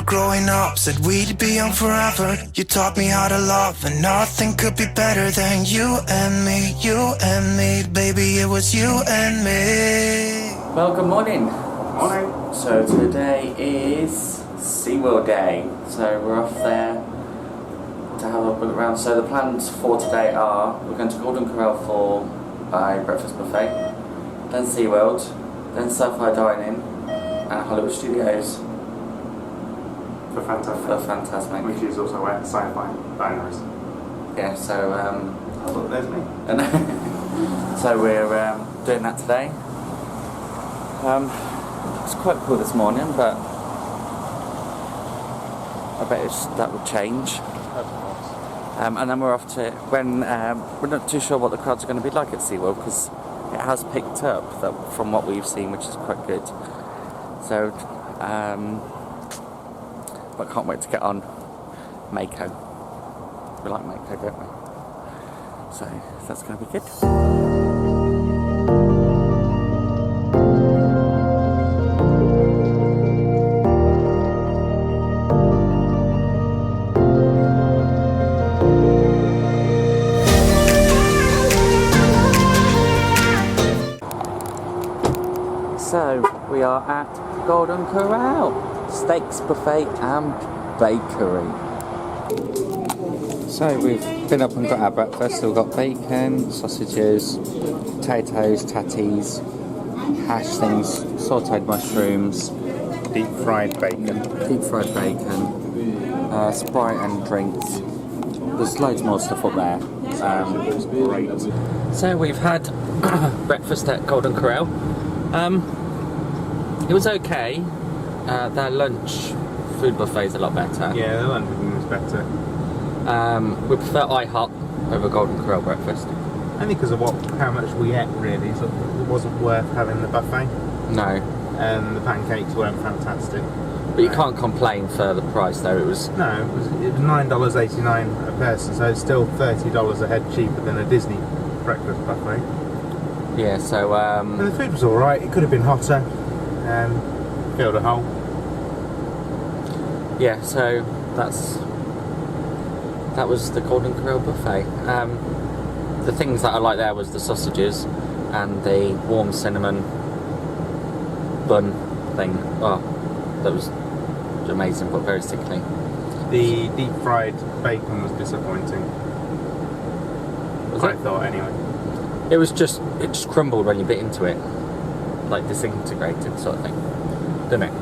growing up, said we'd be young forever. You taught me how to love, and nothing could be better than you and me, baby, it was you and me. Well, good morning. Morning. So today is SeaWorld Day, so we're off there to have a look around. So the plans for today are, we're going to Golden Corral for a breakfast buffet, then SeaWorld, then Sci-Fi Dining, and Hollywood Studios. For Fantastic. Which is also where Sci-Fi Diner is. Yeah, so oh look, there's me. so we're doing that today. It's quite cool this morning, but I bet that will change. And then we're off to, when we're not too sure what the crowds are going to be like at SeaWorld, because it has picked up from what we've seen, which is quite good. So, but I can't wait to get on Mako. We like Mako, don't we? So that's going to be good. So we are at Golden Corral, steaks buffet and bakery. So we've been up and got our breakfast. So we've got bacon, sausages, potatoes, tatties, hash things, sautéed mushrooms, Deep fried bacon, Sprite and drinks. There's loads more stuff up there. great. So we've had breakfast at Golden Corral. It was okay. Their lunch food buffet is a lot better. Yeah, the London was better. We prefer IHOP over Golden Corral breakfast. Only because of how much we ate, really. So it wasn't worth having the buffet. No. And the pancakes weren't fantastic. But you can't complain for the price though. It was $9.89 a person, so it's still $30 a head cheaper than a Disney breakfast buffet. yeah. So And the food was alright. It could have been hotter. Filled a hole. yeah. So that was the Golden Corral buffet. The things that I liked there was the sausages and the warm cinnamon bun thing. Oh, that was amazing, but very sickly. The deep fried bacon was disappointing. Was I it? thought, anyway. It just crumbled when you bit into it, like disintegrated sort of thing, didn't it?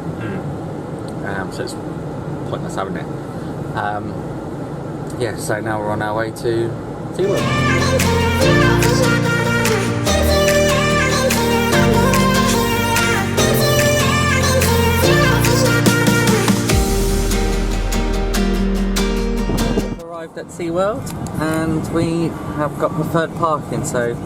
So it's pointless having it. Yeah, so now we're on our way to SeaWorld. Arrived at SeaWorld and we have got preferred parking, so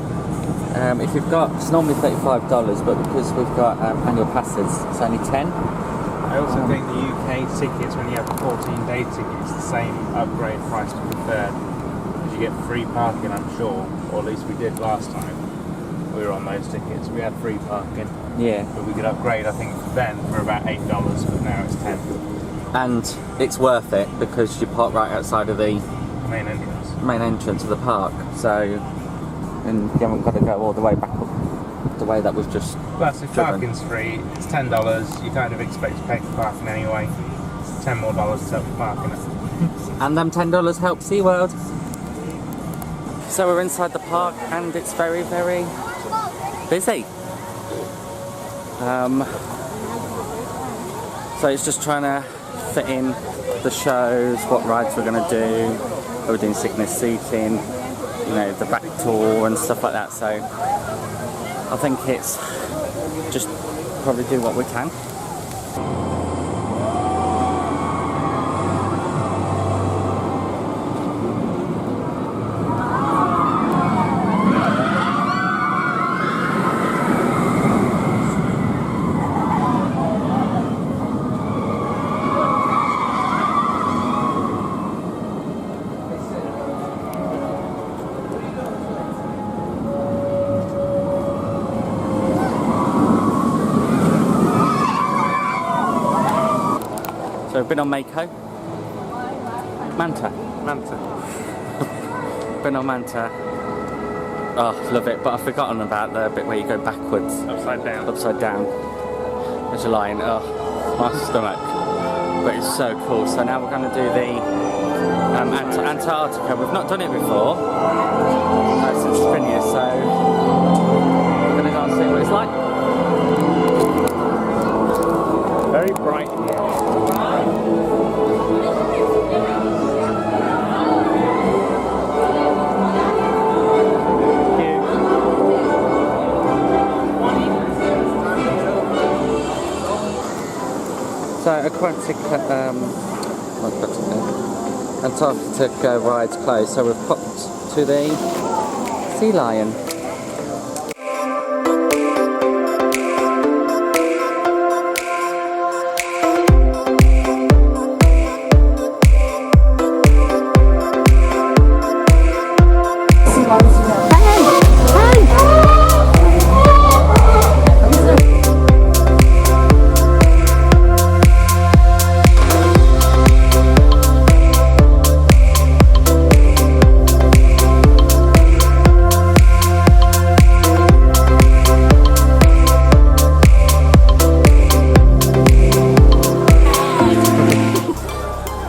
if you've got, it's normally $35, but because we've got annual passes, it's only 10. I also think the UK tickets, when you have a 14-day ticket, it's the same upgrade price to preferred. Because you get free parking, I'm sure, or at least we did last time. We were on those tickets. We had free parking. Yeah. But we could upgrade, I think, then for about $8, but now it's 10. And it's worth it because you park right outside of the Main entrance. main entrance of the park, so and you haven't got to go all the way back up the way that we've just Plus, if driven. parking's free, it's $10. You kind of expect to pay for parking anyway. $10 more to help with parking. And them $10 help SeaWorld. So we're inside the park and it's very, very busy. So it's just trying to fit in the shows, what rides we're going to do. We're doing sickness seating, you know, the back tour and stuff like that. So I think it's just probably do what we can. So we've been on Mako. Manta. Been on Manta. Oh, love it, but I've forgotten about the bit where you go backwards. Upside down. Upside down. There's a line. Oh, my stomach. But it's so cool. So now we're going to do the Antarctica. We've not done it before since it's been here, so we're going to go and see what it's like. Very bright here. So Antarctica ride's closed, so we've popped to the sea lion.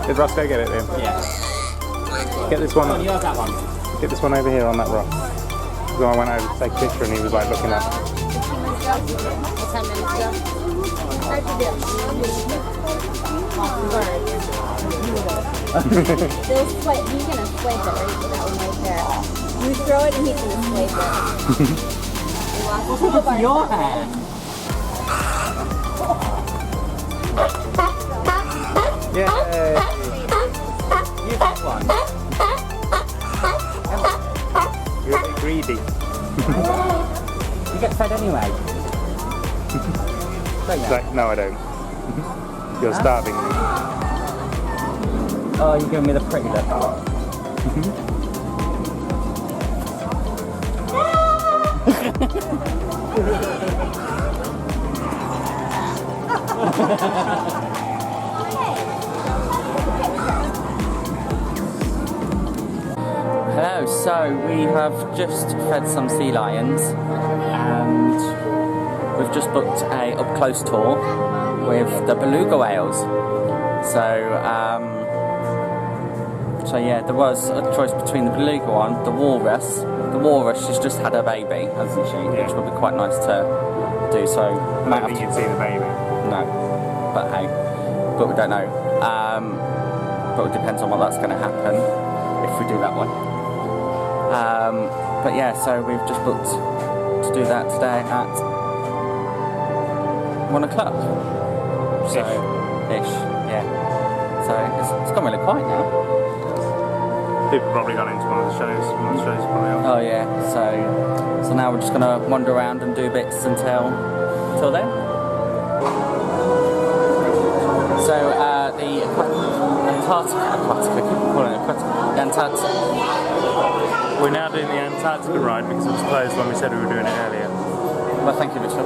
Did Ross go get it then? Yeah. Get this one. You have that one. Get this one over here on that rock. So I went over to take a picture and he was like looking up. 10 minutes ago. How'd you do? They'll swipe. He's gonna swipe it right to that one right there. You throw it and he's gonna swipe it. What's your hand? Yay! You have one. You're a bit greedy. You get fed anyway. Don't you? Like, no, I don't. You're starving me. Oh, you're giving me the pretty look. Hello, so we have just fed some sea lions and we've just booked a up close tour with the Beluga whales. So yeah, there was a choice between the Beluga one, the walrus. The walrus, she's just had a baby, hasn't she? Yeah. Which would be quite nice to do. So I don't think you'd see the baby. no, but hey, but we don't know. But it depends on what that's going to happen if we do that one. But yeah, so we've just booked to do that today at 1 o'clock. So, ish, yeah. So it's gone really quiet now. People probably got into one of the shows. One of the shows probably on. Oh yeah, so now we're just going to wander around and do bits until then. So the Antarctica. We're now doing the Antarctica ride because it was closed when we said we were doing it earlier. Well, thank you, Richard.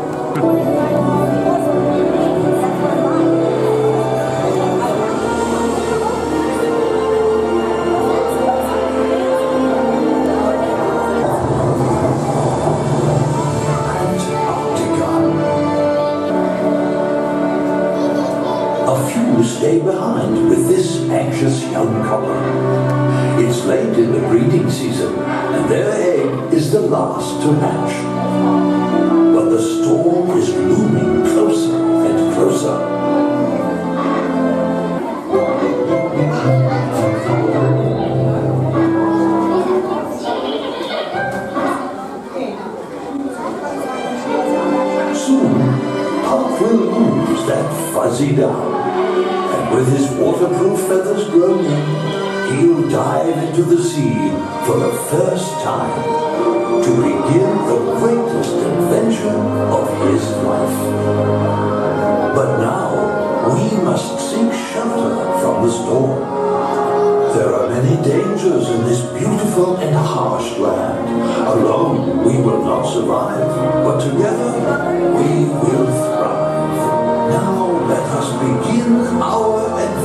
Stay behind with this anxious young couple. It's late in the breeding season, and their egg is the last to hatch. But the storm is looming closer and closer. Soon, Pop will lose that fuzzy down. With his waterproof feathers grown in, he'll dive into the sea for the first time to begin the greatest adventure of his life. But now, we must seek shelter from the storm. There are many dangers in this beautiful and harsh land. Alone, we will not survive, but together, we will thrive. Now let us begin our adventure.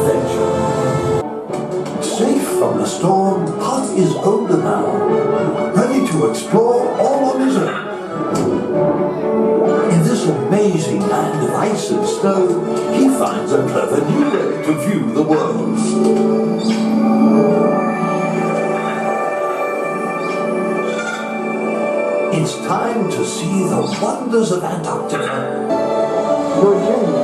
storm, Hut is older now, ready to explore all on his own. In this amazing land of ice and snow, he finds a clever new way to view the world. It's time to see the wonders of Antarctica. Your journey